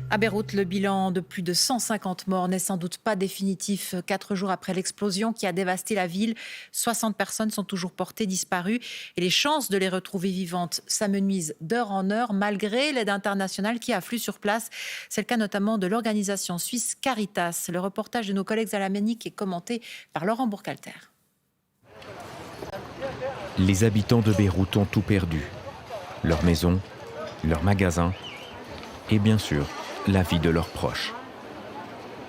À Beyrouth, le bilan de plus de 150 morts n'est sans doute pas définitif. 4 jours après l'explosion qui a dévasté la ville, 60 personnes sont toujours portées disparues et les chances de les retrouver vivantes s'amenuisent d'heure en heure malgré l'aide internationale qui afflue sur place. C'est le cas notamment de l'organisation suisse Caritas. Le reportage de nos collègues alamaniques est commenté par Laurent Bourcalter. Les habitants de Beyrouth ont tout perdu. Leur maison, leurs magasins et bien sûr, la vie de leurs proches.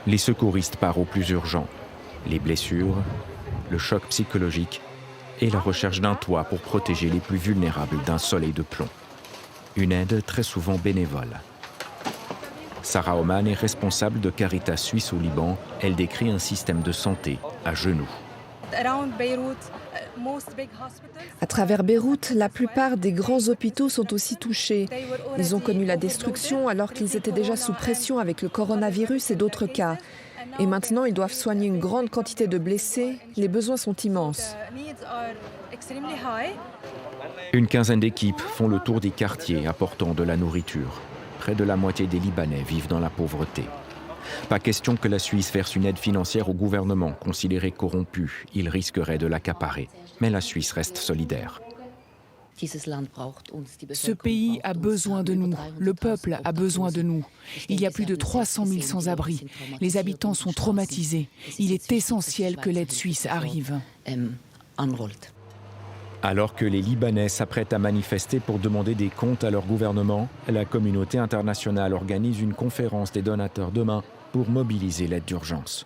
Les secouristes partent au plus urgent. Les blessures, le choc psychologique et la recherche d'un toit pour protéger les plus vulnérables d'un soleil de plomb. Une aide très souvent bénévole. Sarah Oman est responsable de Caritas Suisse au Liban. Elle décrit un système de santé à genoux. À travers Beyrouth, la plupart des grands hôpitaux sont aussi touchés. Ils ont connu la destruction alors qu'ils étaient déjà sous pression avec le coronavirus et d'autres cas. Et maintenant, ils doivent soigner une grande quantité de blessés. Les besoins sont immenses. Une quinzaine d'équipes font le tour des quartiers apportant de la nourriture. Près de la moitié des Libanais vivent dans la pauvreté. Pas question que la Suisse verse une aide financière au gouvernement considéré corrompu. Il risquerait de l'accaparer. Mais la Suisse reste solidaire. Ce pays a besoin de nous. Le peuple a besoin de nous. Il y a plus de 300 000 sans-abri. Les habitants sont traumatisés. Il est essentiel que l'aide suisse arrive. Alors que les Libanais s'apprêtent à manifester pour demander des comptes à leur gouvernement, la communauté internationale organise une conférence des donateurs demain pour mobiliser l'aide d'urgence.